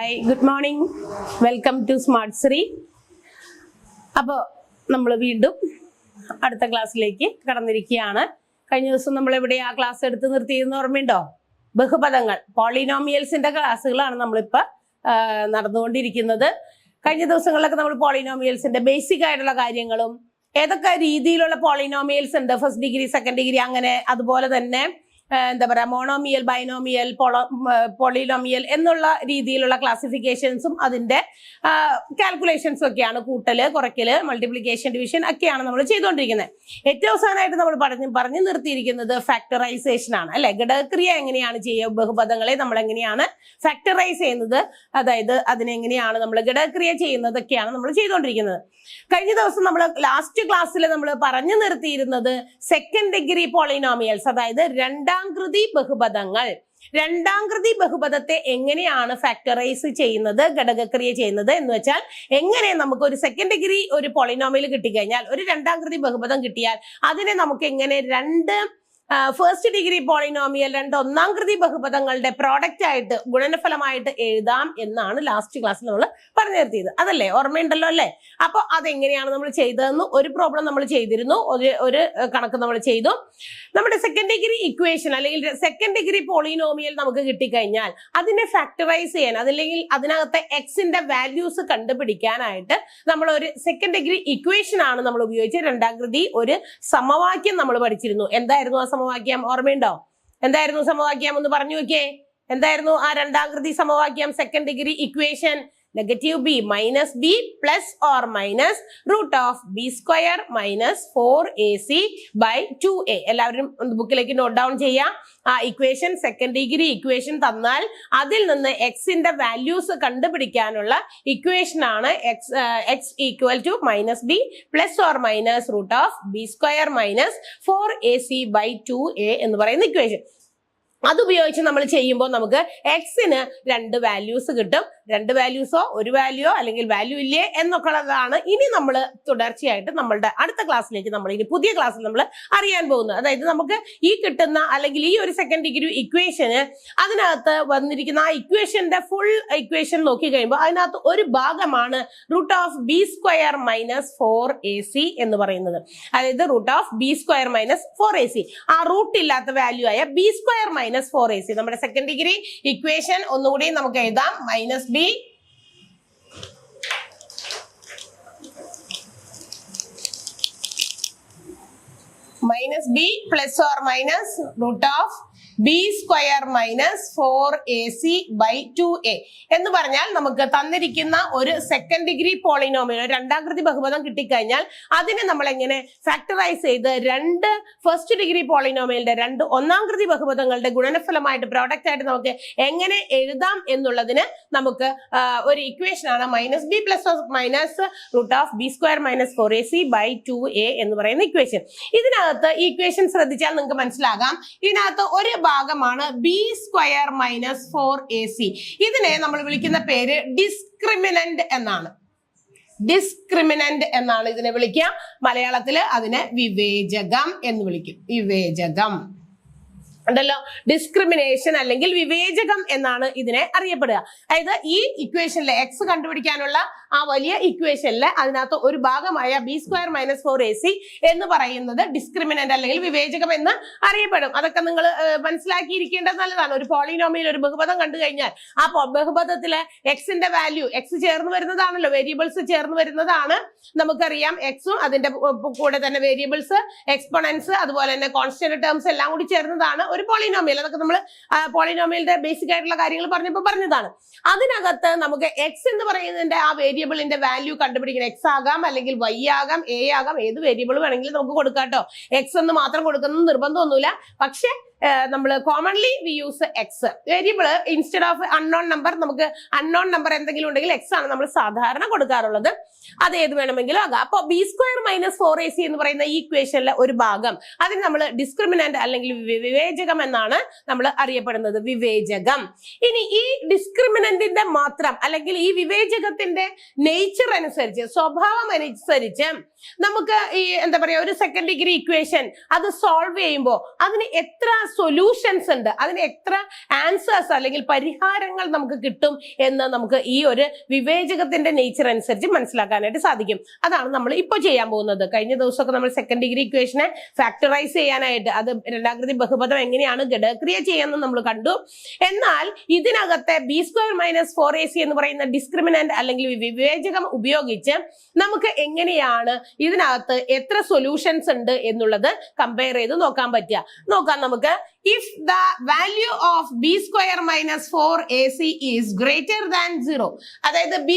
Hi, good morning. Welcome to smart Shri. അപ്പോൾ നമ്മൾ വീണ്ടും അടുത്ത ക്ലാസ്സിലേക്ക് കടന്നിരിക്കുകയാണ്. കഴിഞ്ഞ ദിവസം നമ്മൾ എവിടെ ആ ക്ലാസ് എടുത്ത് നിർത്തിയിരുന്ന ഓർമ്മയുണ്ടോ? ബഹുപദങ്ങൾ, പോളിനോമിയൽസിന്റെ ക്ലാസ്സുകളാണ് നമ്മളിപ്പോൾ നടന്നുകൊണ്ടിരിക്കുന്നത്. കഴിഞ്ഞ ദിവസങ്ങളിലൊക്കെ നമ്മൾ പോളിനോമിയൽസിന്റെ ബേസിക് ആയിട്ടുള്ള കാര്യങ്ങളും ഏതൊക്കെ രീതിയിലുള്ള പോളിനോമിയൽസ് ഉണ്ട്, ഫസ്റ്റ് ഡിഗ്രി, സെക്കൻഡ് ഡിഗ്രി, അങ്ങനെ അതുപോലെ തന്നെ എന്താ പറയുക, മോണോമിയൽ, ബൈനോമിയൽ, പോളിനോമിയൽ എന്നുള്ള രീതിയിലുള്ള ക്ലാസിഫിക്കേഷൻസും അതിന്റെ കാൽക്കുലേഷൻസും ഒക്കെയാണ്. കൂട്ടല്, കുറയ്ക്കല്, മൾട്ടിപ്ലിക്കേഷൻ, ഡിവിഷൻ ഒക്കെയാണ് നമ്മൾ ചെയ്തുകൊണ്ടിരിക്കുന്നത്. ഏറ്റവും അവസാനമായിട്ട് നമ്മൾ പറഞ്ഞു നിർത്തിയിരിക്കുന്നത് ഫാക്ടറൈസേഷൻ ആണ്, അല്ലെ? ഘടകക്രിയ എങ്ങനെയാണ് ചെയ്യുക, ബഹുപദങ്ങളെ നമ്മൾ എങ്ങനെയാണ് ഫാക്ടറൈസ് ചെയ്യുന്നത്, അതായത് അതിനെങ്ങനെയാണ് നമ്മൾ ഘടകക്രിയ ചെയ്യുന്നതൊക്കെയാണ് നമ്മൾ ചെയ്തുകൊണ്ടിരിക്കുന്നത്. കഴിഞ്ഞ ദിവസം നമ്മൾ ലാസ്റ്റ് ക്ലാസ്സിൽ നമ്മൾ പറഞ്ഞു നിർത്തിയിരുന്നത് സെക്കൻഡ് ഡിഗ്രി പോളിനോമിയൽസ്, അതായത് രണ്ടാംകൃതി ബഹുപദങ്ങൾ. രണ്ടാംകൃതി ബഹുപദത്തെ എങ്ങനെയാണ് ഫാക്ടറൈസ് ചെയ്യുന്നത്, ഘടകക്രിയ ചെയ്യുന്നത് എന്ന് വെച്ചാൽ, എങ്ങനെ നമുക്ക് ഒരു സെക്കൻഡ് ഡിഗ്രി ഒരു പോളിനോമിയൽ കിട്ടിക്കഴിഞ്ഞാൽ, ഒരു രണ്ടാംകൃതി ബഹുപദം കിട്ടിയാൽ അതിനെ നമുക്ക് എങ്ങനെ രണ്ട് ഫസ്റ്റ് ഡിഗ്രി പോളിനോമിയൽ, രണ്ട് ഒന്നാംകൃതി ബഹുപദങ്ങളുടെ പ്രോഡക്റ്റ് ആയിട്ട്, ഗുണനഫലമായിട്ട് എഴുതാം എന്നാണ് ലാസ്റ്റ് ക്ലാസ്സിൽ നമ്മൾ പറഞ്ഞു നിർത്തിയത്. അതല്ലേ, ഓർമ്മയുണ്ടല്ലോ അല്ലേ? അപ്പൊ അതെങ്ങനെയാണ് നമ്മൾ ചെയ്തതെന്ന് ഒരു പ്രോബ്ലം നമ്മൾ ചെയ്തിരുന്നു, ഒരു കണക്ക് നമ്മൾ ചെയ്തു. നമ്മുടെ സെക്കൻഡ് ഡിഗ്രി ഇക്വേഷൻ അല്ലെങ്കിൽ സെക്കൻഡ് ഡിഗ്രി പോളിനോമിയൽ നമുക്ക് കിട്ടിക്കഴിഞ്ഞാൽ അതിനെ ഫാക്ടറൈസ് ചെയ്യാൻ, അതല്ലെങ്കിൽ അതിനകത്തെ എക്സിന്റെ വാല്യൂസ് കണ്ടുപിടിക്കാനായിട്ട് നമ്മൾ ഒരു സെക്കൻഡ് ഡിഗ്രി ഇക്വേഷൻ ആണ് നമ്മൾ ഉപയോഗിച്ച് രണ്ടാംകൃതി ഒരു സമവാക്യം നമ്മൾ പഠിച്ചിരുന്നു. എന്തായിരുന്നു ആ സമവാക്യം? ഓർമ്മയുണ്ടോ? എന്തായിരുന്നു സമവാക്യം? ഒന്ന് പറഞ്ഞു നോക്കിയേ. എന്തായിരുന്നു ആ രണ്ടാംകൃതി സമവാക്യം? Second degree equation negative b minus b plus or minus root of B square minus 4ac by 2a. എല്ലാവരും ബുക്കിലേക്ക് നോട്ട് ഡൗൺ ചെയ്യാം. ആ ഇക്വേഷൻ, സെക്കൻഡ് ഡിഗ്രി ഇക്വേഷൻ തന്നാൽ അതിൽ നിന്ന് എക്സിന്റെ വാല്യൂസ് കണ്ടുപിടിക്കാനുള്ള ഇക്വേഷൻ ആണ് x equal to minus b plus or minus root of B square minus 4ac by 2a എന്ന് പറയുന്ന ഇക്വേഷൻ. അതുപയോഗിച്ച് നമ്മൾ ചെയ്യുമ്പോൾ നമുക്ക് എക്സിന് രണ്ട് വാല്യൂസ് കിട്ടും. രണ്ട് വാല്യൂസോ ഒരു വാല്യൂയോ അല്ലെങ്കിൽ വാല്യൂ ഇല്ലേ എന്നൊക്കെ ഉള്ളതാണ് ഇനി നമ്മൾ തുടർച്ചയായിട്ട് നമ്മളുടെ അടുത്ത ക്ലാസ്സിലേക്ക്, നമ്മൾ ഇനി പുതിയ ക്ലാസ്സിൽ നമ്മൾ അറിയാൻ പോകുന്നത്. അതായത് നമുക്ക് ഈ കിട്ടുന്ന അല്ലെങ്കിൽ ഈ ഒരു സെക്കൻഡ് ഡിഗ്രി ഇക്വേഷന് അതിനകത്ത് വന്നിരിക്കുന്ന ആ ഇക്വേഷന്റെ ഫുൾ ഇക്വേഷൻ നോക്കി കഴിയുമ്പോൾ അതിനകത്ത് ഒരു ഭാഗമാണ് root of B square minus 4ac എന്ന് പറയുന്നത്. അതായത് root of B square minus 4ac, ആ റൂട്ട് ഇല്ലാത്ത വാല്യൂ ആയ ബി സ്ക്വയർ മൈനസ് 4ac. നമ്മുടെ സെക്കൻഡ് ഡിഗ്രി ഇക്വേഷൻ ഒന്നുകൂടി നമുക്ക് എഴുതാം. Minus b plus or minus root of B square minus 4ac by 2a എന്ന് പറഞ്ഞാൽ നമുക്ക് തന്നിരിക്കുന്ന ഒരു സെക്കൻഡ് ഡിഗ്രി പോളിനോമിയൽ, രണ്ടാംകൃതി ബഹുപദം കിട്ടിക്കഴിഞ്ഞാൽ അതിനെ നമ്മൾ എങ്ങനെ ഫാക്ടറൈസ് ചെയ്ത് രണ്ട് ഫസ്റ്റ് ഡിഗ്രി പോളിനോമിയലിന്റെ രണ്ട് ഒന്നാംകൃതി ബഹുപദങ്ങളുടെ ഗുണനഫലമായിട്ട് പ്രോഡക്റ്റ് ആയിട്ട് നമുക്ക് എങ്ങനെ എഴുതാം എന്നുള്ളതിന് നമുക്ക് ഒരു ഇക്വേഷൻ ആണ് minus b plus minus root of B square minus 4ac by 2a എന്ന് പറയുന്ന ഇക്വേഷൻ. ഇതിനകത്ത് ഈ ഇക്വേഷൻ ശ്രദ്ധിച്ചാൽ നിങ്ങൾക്ക് മനസ്സിലാകാം, ഇതിനകത്ത് ഒരു ഭാഗമാണ് ബി സ്ക്വയർ മൈനസ് 4ac. ഇതിനെ നമ്മൾ വിളിക്കുന്ന പേര് ഡിസ്ക്രിമിനന്റ് എന്നാണ്. ഡിസ്ക്രിമിനന്റ് എന്നാണ് ഇതിനെ വിളിക്കുക. മലയാളത്തിൽ അതിനെ വിവേചകം എന്ന് വിളിക്കും. വിവേചകം ഉണ്ടല്ലോ, ഡിസ്ക്രിമിനേഷൻ അല്ലെങ്കിൽ വിവേചകം എന്നാണ് ഇതിനെ അറിയപ്പെടുക. അതായത് ഈ ഇക്വേഷനിലെ എക്സ് കണ്ടുപിടിക്കാനുള്ള ആ വലിയ ഇക്വേഷനിൽ അതിനകത്ത് ഒരു ഭാഗമായ ബി സ്ക്വയർ മൈനസ് 4ac എന്ന് പറയുന്നത് ഡിസ്ക്രിമിനന്റ് അല്ലെങ്കിൽ വിവേചകം എന്ന് അറിയപ്പെടും. അതൊക്കെ നിങ്ങൾ മനസ്സിലാക്കിയിരിക്കേണ്ടത് നല്ലതാണ്. ഒരു പോളിനോമിയൽ, ഒരു ബഹുപദം കണ്ടു കഴിഞ്ഞാൽ ആ ബഹുപദത്തിലെ എക്സിന്റെ വാല്യൂ, എക്സ് ചേർന്ന് വരുന്നതാണല്ലോ, വേരിയബിൾസ് ചേർന്ന് വരുന്നതാണ്. നമുക്കറിയാം എക്സും അതിന്റെ കൂടെ തന്നെ വേരിയബിൾസ്, എക്സ്പോണൻസ്, അതുപോലെ തന്നെ കോൺസ്റ്റന്റ് ടേംസ് എല്ലാം കൂടി ചേർന്നതാണ് ഒരു പോളിനോമിയൽ. അതൊക്കെ നമ്മൾ പോളിനോമിയലിന്റെ ബേസിക് ആയിട്ടുള്ള കാര്യങ്ങൾ പറഞ്ഞതാണ്. അതിനകത്ത് നമുക്ക് എക്സ് എന്ന് പറയുന്നതിന്റെ ആ വേരിയബിളിന്റെ വാല്യൂ കണ്ടുപിടിക്കണം. എക്സ് ആകാം, അല്ലെങ്കിൽ വൈ ആകാം, എ ആകാം, ഏത് വേരിയബിൾ വേണമെങ്കിലും നമുക്ക് കൊടുക്കാട്ടോ. എക്സ് എന്ന് മാത്രം കൊടുക്കുന്ന നിർബന്ധമൊന്നുമില്ല. പക്ഷെ നമ്മൾ commonly we use X variable instead of unknown number. നമുക്ക് അൺനോൺ നമ്പർ എന്തെങ്കിലും ഉണ്ടെങ്കിൽ എക്സ് ആണ് നമ്മൾ സാധാരണ കൊടുക്കാറുള്ളത്. അത് ഏത് വേണമെങ്കിലും ആകാം. അപ്പൊ ബി സ്ക്വയർ മൈനസ് 4ac എന്ന് പറയുന്ന ഈ ഇക്വേഷനിലെ ഒരു ഭാഗം, അതിന് നമ്മൾ ഡിസ്ക്രിമിനന്റ് അല്ലെങ്കിൽ വിവേചകം എന്നാണ് നമ്മൾ അറിയപ്പെടുന്നത്. വിവേചകം. ഇനി ഈ ഡിസ്ക്രിമിനന്റിന്റെ മാത്രം അല്ലെങ്കിൽ ഈ വിവേചകത്തിന്റെ നേച്ചർ അനുസരിച്ച്, സ്വഭാവം അനുസരിച്ച് നമുക്ക് ഈ എന്താ പറയാ ഒരു സെക്കൻഡ് ഡിഗ്രി ഇക്വേഷൻ അത് സോൾവ് ചെയ്യുമ്പോൾ അതിന് എത്ര സൊല്യൂഷൻസ് ഉണ്ട്, അതിന് എത്ര ആൻസേഴ്സ് അല്ലെങ്കിൽ പരിഹാരങ്ങൾ നമുക്ക് കിട്ടും എന്ന് നമുക്ക് ഈ ഒരു വിവേചകത്തിന്റെ നേച്ചർ അനുസരിച്ച് മനസ്സിലാക്കാനായിട്ട് സാധിക്കും. അതാണ് നമ്മൾ ഇപ്പോൾ ചെയ്യാൻ പോകുന്നത്. കഴിഞ്ഞ ദിവസമൊക്കെ നമ്മൾ സെക്കൻഡ് ഡിഗ്രി ഇക്വേഷനെ ഫാക്ടറൈസ് ചെയ്യാനായിട്ട് അത് രണ്ടാകൃതി ബഹുപദം എങ്ങനെയാണ് ഘടകക്രിയ ചെയ്യാമെന്ന് നമ്മൾ കണ്ടു. എന്നാൽ ഇതിനകത്തെ b² - 4ac എന്ന് പറയുന്ന ഡിസ്ക്രിമിനന്റ് അല്ലെങ്കിൽ വിവേചകം ഉപയോഗിച്ച് നമുക്ക് എങ്ങനെയാണ് ഇതിനകത്ത് എത്ര സൊല്യൂഷൻസ് ഉണ്ട് എന്നുള്ളത് കമ്പയർ ചെയ്ത് നോക്കാൻ പറ്റുക. നോക്കാം നമുക്ക്. If the value of b² - 4ac is greater than 0, അതായത് b²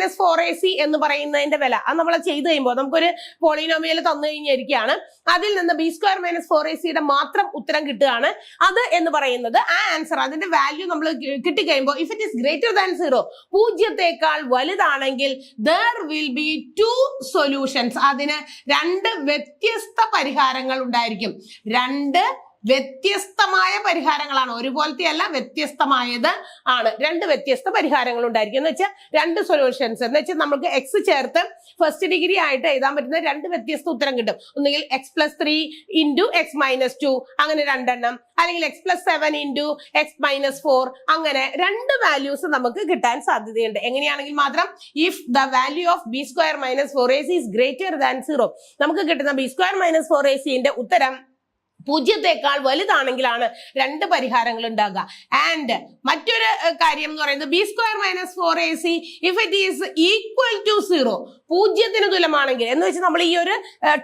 - 4ac എന്ന് പറയുന്നതിന്റെ വില അത് നമ്മൾ ചെയ്ത് കഴിയുമ്പോൾ നമുക്കൊരു പോളിനോമിയൽ തന്നു കഴിഞ്ഞിരിക്കുകയാണ്. അതിൽ നിന്ന് b² - 4ac മാത്രം ഉത്തരം കിട്ടുകയാണ്. അത് എന്ന് പറയുന്നത് ആ ആൻസർ, അതിന്റെ വാല്യൂ നമ്മൾ കിട്ടിക്കഴിയുമ്പോൾ if it is greater than 0, പൂജ്യത്തെക്കാൾ വലുതാണെങ്കിൽ there will be 2 solutions. അതിന് 2 വ്യത്യസ്ത പരിഹാരങ്ങൾ ഉണ്ടായിരിക്കും. 2 വ്യത്യസ്തമായ പരിഹാരങ്ങളാണ്, ഒരുപോലത്തെ അല്ല, വ്യത്യസ്തമായത് ആണ്. 2 വ്യത്യസ്ത പരിഹാരങ്ങൾ ഉണ്ടായിരിക്കും. എന്ന് വെച്ചാൽ 2 സൊല്യൂഷൻസ് എന്ന് വെച്ചാൽ നമുക്ക് എക്സ് ചേർത്ത് ഫസ്റ്റ് ഡിഗ്രി ആയിട്ട് എഴുതാൻ പറ്റുന്ന 2 വ്യത്യസ്ത ഉത്തരം കിട്ടും. ഒന്നുകിൽ x+3 × x-2 അങ്ങനെ 2 എണ്ണം, അല്ലെങ്കിൽ x+7 × x-4 അങ്ങനെ 2 വാല്യൂസ് നമുക്ക് കിട്ടാൻ സാധ്യതയുണ്ട്. എങ്ങനെയാണെങ്കിൽ മാത്രം if the value of b² - 4ac is greater than 0, നമുക്ക് കിട്ടുന്ന b² - 4ac ഉത്തരം പൂജ്യത്തെക്കാൾ വലുതാണെങ്കിലാണ് 2 പരിഹാരങ്ങൾ ഉണ്ടാകുക. ആൻഡ് മറ്റൊരു കാര്യം എന്ന് പറയുന്നത് b² - 4ac if it is equal to 0, പൂജ്യത്തിന് തുല്യമാണെങ്കിൽ എന്ന് വെച്ചാൽ നമ്മൾ ഈ ഒരു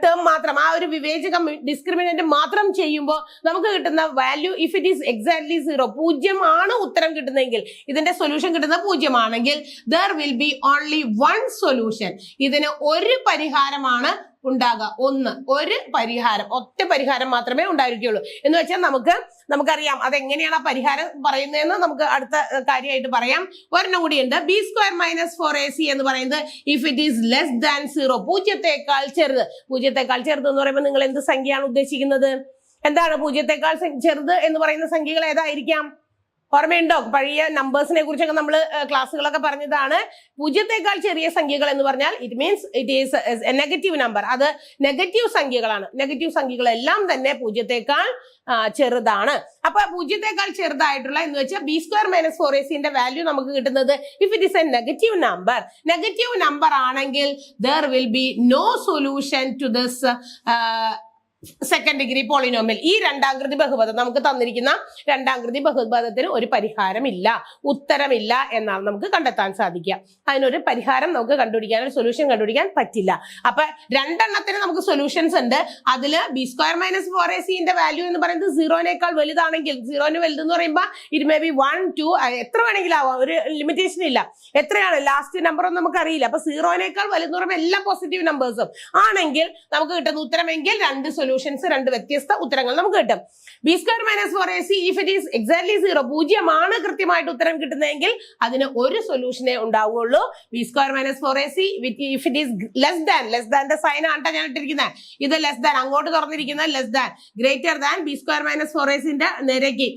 ടേം മാത്രം, ആ ഒരു വിവേചകം ഡിസ്ക്രിമിനന്റ് മാത്രം ചെയ്യുമ്പോൾ നമുക്ക് കിട്ടുന്ന value if it is exactly 0, 0 ആണ് ഉത്തരം കിട്ടുന്നതെങ്കിൽ, ഇതിന്റെ സൊല്യൂഷൻ കിട്ടുന്ന 0 ആണെങ്കിൽ there will be only one solution. ഇതിന് ഒരു പരിഹാരമാണ് ഉണ്ടാകുക. ഒരു പരിഹാരം, ഒറ്റ പരിഹാരം മാത്രമേ ഉണ്ടായിരിക്കുള്ളൂ. എന്ന് വെച്ചാൽ നമുക്കറിയാം അതെങ്ങനെയാണ് ആ പരിഹാരം പറയുന്നതെന്ന് നമുക്ക് അടുത്ത കാര്യമായിട്ട് പറയാം. ഒരെണ്ണം കൂടിയുണ്ട്. b² - 4ac എന്ന് പറയുന്നത് if it is less than 0, പൂജ്യത്തെക്കാൾ ചെറുത്. പൂജ്യത്തെക്കാൾ ചെറുത് എന്ന് പറയുമ്പോൾ നിങ്ങൾ എന്ത് സംഖ്യയാണ് ഉദ്ദേശിക്കുന്നത്? എന്താണ് പൂജ്യത്തെക്കാൾ ചെറുത് എന്ന് പറയുന്ന സംഖ്യകൾ ഏതായിരിക്കാം? ഓർമ്മയുണ്ടോ? പഴയ നമ്പേഴ്സിനെ കുറിച്ചൊക്കെ നമ്മൾ ക്ലാസ്സുകളൊക്കെ പറഞ്ഞതാണ്. പൂജ്യത്തെക്കാൾ ചെറിയ സംഖ്യകൾ എന്ന് പറഞ്ഞാൽ it means it is A negative number. അത് നെഗറ്റീവ് സംഖ്യകളാണ്. നെഗറ്റീവ് സംഖ്യകളെല്ലാം തന്നെ പൂജ്യത്തെക്കാൾ ചെറുതാണ്. അപ്പൊ പൂജ്യത്തെക്കാൾ ചെറുതായിട്ടുള്ള എന്ന് വെച്ചാൽ b² - 4ac വാല്യൂ നമുക്ക് കിട്ടുന്നത് if it is A negative number. Negative number ആണെങ്കിൽ there will be no solution to this second degree polynomial. ഈ രണ്ടാകൃതി ബഹുപദം നമുക്ക് തന്നിരിക്കുന്ന രണ്ടാകൃതി ബഹുപദത്തിന് ഒരു പരിഹാരമില്ല, ഉത്തരമില്ല എന്നാണ് നമുക്ക് കണ്ടെത്താൻ സാധിക്കുക. അതിനൊരു പരിഹാരം നമുക്ക് കണ്ടുപിടിക്കാൻ, ഒരു സൊല്യൂഷൻ കണ്ടുപിടിക്കാൻ പറ്റില്ല. അപ്പൊ 2 എണ്ണത്തിന് നമുക്ക് സൊല്യൂഷൻസ് ഉണ്ട്. അതില് b² - 4ac വാല്യൂ എന്ന് പറയുന്നത് 0-നേക്കാൾ വലുതാണെങ്കിൽ, 0-ന് വലുതെന്ന് പറയുമ്പോൾ ഇറ്റ് മേ ബി 1, 2 എത്ര വേണമെങ്കിലും ആവാം, ഒരു ലിമിറ്റേഷൻ ഇല്ല. എത്രയാണ് ലാസ്റ്റ് നമ്പർ ഒന്നും നമുക്ക് അറിയില്ല. അപ്പൊ 0-നേക്കാൾ വലുതെന്ന് പറയുമ്പോൾ എല്ലാ പോസിറ്റീവ് നമ്പേഴ്സും ആണെങ്കിൽ നമുക്ക് കിട്ടുന്ന ഉത്തരമെങ്കിൽ 2 സൊല്യൂഷൻസ്, 2 വ്യത്യസ്ത ഉത്തരങ്ങൾ നമുക്ക് കിട്ടും. b² - 4ac if it is exactly 0, 0 ആണ് കൃത്യമായിട്ട് ഉത്തരം കിട്ടുന്നതെങ്കിൽ അതിന് ഒരു സൊല്യൂഷനേ ഉണ്ടാവുകയുള്ളൂ. b² - 4ac if it is less than sign ആണ് ഞാൻ ഇട്ടിരിക്കുന്നത്. ഇത് ലെസ് ദാൻ, അങ്ങോട്ട് തുറന്നിരിക്കുന്നത് less than, greater than b² - 4ac നേരേക്ക്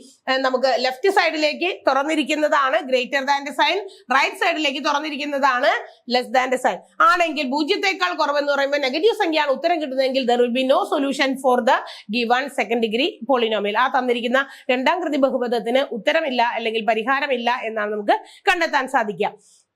നമുക്ക് ലെഫ്റ്റ് സൈഡിലേക്ക് തുറന്നിരിക്കുന്നതാണ് ഗ്രേറ്റർ ദാന്റെ സൈൻ, റൈറ്റ് സൈഡിലേക്ക് തുറന്നിരിക്കുന്നതാണ് ലെസ് ദാന്റെ സൈൻ. ആണെങ്കിൽ 0-ത്തേക്കാൾ കുറവെന്ന് പറയുമ്പോൾ നെഗറ്റീവ് സംഖ്യയാണ് ഉത്തരം കിട്ടുന്നതെങ്കിൽ there will be no solution for the given second degree polynomial. ആ തന്നിരിക്കുന്ന രണ്ടാകൃതി ബഹുപദത്തിന് ഉത്തരമില്ല അല്ലെങ്കിൽ പരിഹാരമില്ല എന്നാണ് നമുക്ക് കണ്ടെത്താൻ സാധിക്കുക.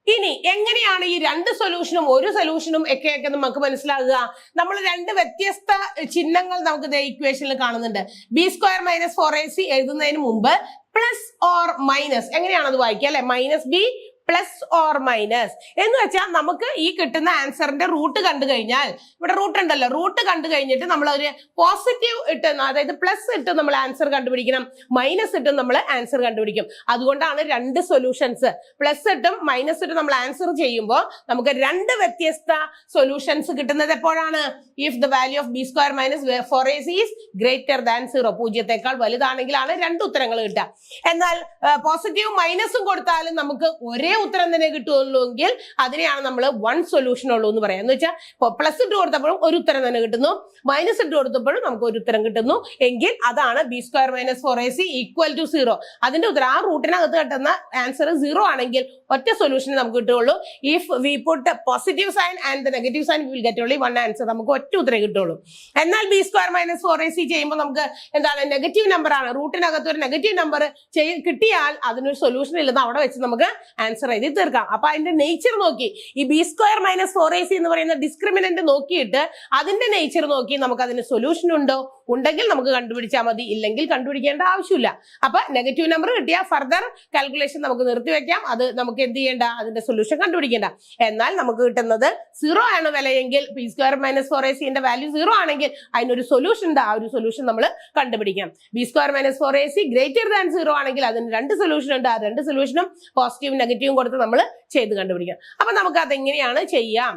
ഇനി എങ്ങനെയാണ് ഈ 2 സൊല്യൂഷനും ഒരു സൊല്യൂഷനും ഒക്കെ നമുക്ക് മനസ്സിലാകുക? നമ്മൾ 2 വ്യത്യസ്ത ചിഹ്നങ്ങൾ നമുക്ക് ഇക്വേഷനിൽ കാണുന്നുണ്ട്. b² - 4ac എഴുതുന്നതിന് മുമ്പ് പ്ലസ് ഓർ മൈനസ്, എങ്ങനെയാണ് അത് വായിക്കുക അല്ലെ? -b പ്ലസ് ഓർ മൈനസ് എന്ന് വെച്ചാൽ നമുക്ക് ഈ കിട്ടുന്ന ആൻസറിന്റെ റൂട്ട് കണ്ടു കഴിഞ്ഞാൽ, ഇവിടെ റൂട്ട് ഉണ്ടല്ലോ, റൂട്ട് കണ്ടു കഴിഞ്ഞിട്ട് നമ്മൾ ഒരു പോസിറ്റീവ് ഇട്ട്, അതായത് പ്ലസ് ഇട്ട് നമ്മൾ ആൻസർ കണ്ടുപിടിക്കണം, മൈനസ് ഇട്ടും നമ്മൾ ആൻസർ കണ്ടുപിടിക്കും. അതുകൊണ്ടാണ് 2 സൊല്യൂഷൻസ്, പ്ലസ് ഇട്ടും മൈനസ് ഇട്ടും നമ്മൾ ആൻസർ ചെയ്യുമ്പോൾ നമുക്ക് 2 വ്യത്യസ്ത സൊല്യൂഷൻസ് കിട്ടുന്നത് എപ്പോഴാണ്? If the value of b² - 4ac is greater than 0, 0-ത്തേക്കാൾ വലുതാണെങ്കിലാണ് 2 ഉത്തരങ്ങൾ കിട്ടുക. എന്നാൽ പോസിറ്റീവ് മൈനസും കൊടുത്താലും നമുക്ക് ഒരേ ഉത്തരം തന്നെ കിട്ടുള്ളൂ എങ്കിൽ അതിനെയാണ് നമ്മൾ വൺ സൊല്യൂഷൻ ഉള്ളൂ എന്ന് പറയാം. എന്ന് വെച്ചാൽ പ്ലസ് ഇട്ട് കൊടുത്തപ്പോഴും ഒരു ഉത്തരം തന്നെ കിട്ടുന്നു, മൈനസ് ഇട്ട് കൊടുത്തപ്പോഴും നമുക്ക് ഒരു ഉത്തരം കിട്ടുന്നു എങ്കിൽ അതാണ് b square minus 4ac equal to 0. അതിന്റെ ഉത്തരം ആ റൂട്ടിനകത്ത് കിട്ടുന്ന ആൻസർ 0 ആണെങ്കിൽ ഒറ്റ സൊല്യൂഷൻ നമുക്ക് കിട്ടുള്ളൂ. If we put positive sign and the negative sign will get only one answer. നമുക്ക് ഒറ്റ ഉത്തരം കിട്ടുള്ളൂ. എന്നാൽ ബി സ്ക്വയർ മൈനസ് 4ac ചെയ്യുമ്പോൾ നമുക്ക് എന്താണ് നെഗറ്റീവ് നമ്പർ ആണ്, റൂട്ടിനകത്ത് ഒരു നെഗറ്റീവ് നമ്പർ കിട്ടിയാൽ അതിനൊരു സൊല്യൂഷൻ ഇല്ലെന്ന് അവിടെ വെച്ച് നമുക്ക് ആൻസർ എഴുതി തീർക്കാം. അപ്പൊ അതിന്റെ നേച്ചർ നോക്കി ഈ ബി സ്ക്വയർ മൈനസ് 4ac എന്ന് പറയുന്ന ഡിസ്ക്രിമിനന്റ് നോക്കിയിട്ട് അതിന്റെ നേച്ചർ നോക്കി നമുക്ക് അതിന് സൊല്യൂഷൻ ഉണ്ടോ, ഉണ്ടെങ്കിൽ നമുക്ക് കണ്ടുപിടിച്ചാൽ മതി, ഇല്ലെങ്കിൽ കണ്ടുപിടിക്കേണ്ട ആവശ്യമില്ല. അപ്പൊ നെഗറ്റീവ് നമ്പർ കിട്ടിയാൽ ഫർദർ കാൽക്കുലേഷൻ നമുക്ക് നിർത്തിവെക്കാം, അത് നമുക്ക് എന്ത് ചെയ്യേണ്ട, അതിന്റെ സൊല്യൂഷൻ കണ്ടുപിടിക്കേണ്ട. എന്നാൽ നമുക്ക് കിട്ടുന്നത് 0 ആണ് വിലയെങ്കിൽ B square minus 4ac value 0 ആണെങ്കിൽ അതിനൊരു സൊല്യൂഷൻ ഉണ്ട്, ആ ഒരു സൊല്യൂഷൻ നമ്മൾ കണ്ടുപിടിക്കാം. B square minus 4ac greater than 0 ആണെങ്കിൽ അതിന് 2 സൊല്യൂഷൻ ഉണ്ട്, ആ 2 സൊല്യൂഷനും പോസിറ്റീവും നെഗറ്റീവും കൊടുത്ത് നമ്മൾ ചെയ്ത് കണ്ടുപിടിക്കാം. അപ്പൊ നമുക്ക് അതെങ്ങനെയാണ് ചെയ്യാം,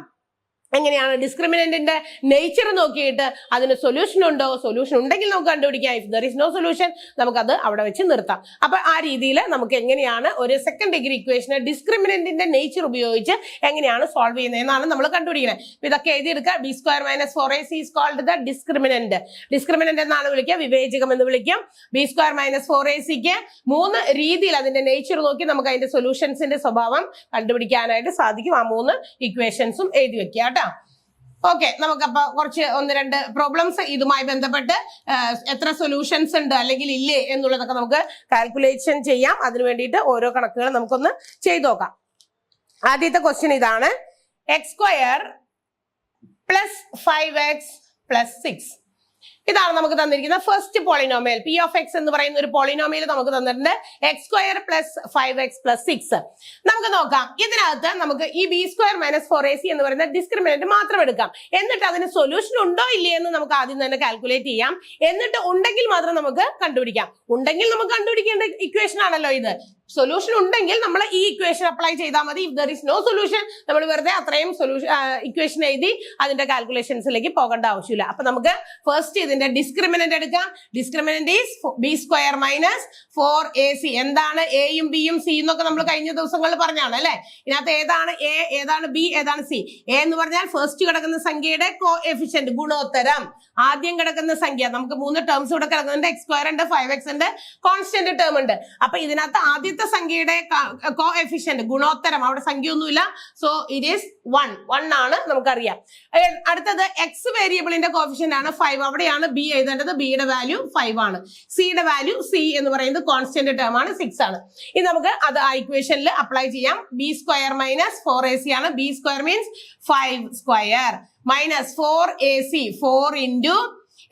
എങ്ങനെയാണ് ഡിസ്ക്രിമിനന്റിന്റെ നേച്ചർ നോക്കിയിട്ട് അതിന് സൊല്യൂഷൻ ഉണ്ടോ, സൊല്യൂഷൻ ഉണ്ടെങ്കിൽ നമുക്ക് കണ്ടുപിടിക്കാം. If there is no solution നമുക്കത് അവിടെ വെച്ച് നിർത്താം. അപ്പൊ ആ രീതിയിൽ നമുക്ക് എങ്ങനെയാണ് ഒരു സെക്കൻഡ് ഡിഗ്രി ഇക്വേഷനെ ഡിസ്ക്രിമിനന്റിന്റെ നേച്ചർ ഉപയോഗിച്ച് എങ്ങനെയാണ് സോൾവ് ചെയ്യുന്നതെന്നാണ് നമ്മൾ കണ്ടുപിടിക്കുന്നത്. ഇതൊക്കെ എഴുതിയെടുക്കുക. B square minus 4ac is called the discriminant. Discriminant എന്നാണ് വിളിക്കുക, വിവേചകം എന്ന് വിളിക്കും. ബി സ്ക്വയർ മൈനസ് 4ac-ക്ക് 3 രീതിയിൽ അതിന്റെ നേച്ചർ നോക്കി നമുക്ക് അതിന്റെ സൊല്യൂഷൻസിന്റെ സ്വഭാവം കണ്ടുപിടിക്കാനായിട്ട് സാധിക്കും. ആ 3 ഇക്വേഷൻസും എഴുതി വെക്കുക. ഓക്കെ, നമുക്കപ്പോ കുറച്ച് 1-2 പ്രോബ്ലംസ് ഇതുമായി ബന്ധപ്പെട്ട് എത്ര സൊല്യൂഷൻസ് ഉണ്ട് അല്ലെങ്കിൽ ഇല്ലേ എന്നുള്ളതൊക്കെ നമുക്ക് കാൽക്കുലേഷൻ ചെയ്യാം. അതിനു വേണ്ടിയിട്ട് ഓരോ കണക്കുകൾ നമുക്കൊന്ന് ചെയ്തു നോക്കാം. ആദ്യത്തെ ക്വസ്റ്റ്യൻ ഇതാണ്, x² + 5x + 6. ഇതാണ് നമുക്ക് തന്നിരിക്കുന്ന first polynomial. P of X എന്ന് പറയുന്ന ഒരു പോളിനോമിയൽ നമുക്ക് തന്നിട്ടുണ്ട്. x² + 5x + 6. നമുക്ക് നോക്കാം, ഇതിനകത്ത് നമുക്ക് ഈ ബി സ്ക്വയർ മൈനസ് 4ac എന്ന് പറയുന്ന ഡിസ്ക്രിമിനന്റ് മാത്രം എടുക്കാം. എന്നിട്ട് അതിന് സൊല്യൂഷൻ ഉണ്ടോ ഇല്ലേ എന്ന് നമുക്ക് ആദ്യം തന്നെ കാൽക്കുലേറ്റ് ചെയ്യാം. എന്നിട്ട് ഉണ്ടെങ്കിൽ മാത്രം നമുക്ക് കണ്ടുപിടിക്കാം. ഉണ്ടെങ്കിൽ നമുക്ക് കണ്ടുപിടിക്കേണ്ട ഇക്വേഷൻ ആണല്ലോ ഇത്. സൊല്യൂഷൻ ഉണ്ടെങ്കിൽ നമ്മൾ ഈ ഇക്വേഷൻ അപ്ലൈ ചെയ്താൽ മതി. If there is no solution നമ്മൾ വെറുതെ അത്രയും ഇക്വേഷൻ എഴുതി അതിന്റെ കാൽക്കുലേഷൻസിലേക്ക് പോകേണ്ട ആവശ്യമില്ല. അപ്പൊ നമുക്ക് ഫസ്റ്റ് ഇതിന്റെ ഡിസ്ക്രിമിനന്റ് എടുക്കാം. Discriminant is B square minus 4ac. എന്താണ് എയും ബിയും സി എന്നൊക്കെ നമ്മൾ കഴിഞ്ഞ ദിവസങ്ങളിൽ പറഞ്ഞാണ് അല്ലെ. ഇതിനകത്ത് ഏതാണ് എ, ഏതാണ് ബി, ഏതാണ് സി. എ എന്ന് പറഞ്ഞാൽ ഫസ്റ്റ് കിടക്കുന്ന സംഖ്യയുടെ കോഎഫിഷ്യന്റ്, ഗുണോത്തരം. ആദ്യം കിടക്കുന്ന സംഖ്യ, നമുക്ക് 3 ടേംസ് ഇവിടെ കിടക്കുന്നുണ്ട്. x² ഉണ്ട്, 5x ഉണ്ട്, കോൺസ്റ്റന്റ് ടേം ഉണ്ട്. അപ്പൊ ഇതിനകത്ത് ആദ്യത്തെ സംഖ്യയുടെ കോഎഫിഷ്യന്റ്, ഗുണോത്തരം, അവിടെ സംഖ്യ ഒന്നുമില്ല. സോ ഇറ്റ് ഈസ് 1 ആണ് നമുക്കറിയാം. അടുത്തത് എക്സ് വേരിയബിളിന്റെ കോഎഫിഷ്യന്റ് ആണ് 5. അവിടെയാണ് ബി എഴുതേണ്ടത്. ബിയുടെ വാല്യൂ 5 ആണ്. സിയുടെ വാല്യൂ സി എന്ന് പറയുന്നത് കോൺസ്റ്റന്റ് ടേം ആണ്, 6 ആണ്. ഇനി നമുക്ക് അത് ആ ഇക്വേഷനിൽ അപ്ലൈ ചെയ്യാം. ബി സ്ക്വയർ മൈനസ് 4ac ആണ്. B square means 5² minus 4ac, 4 into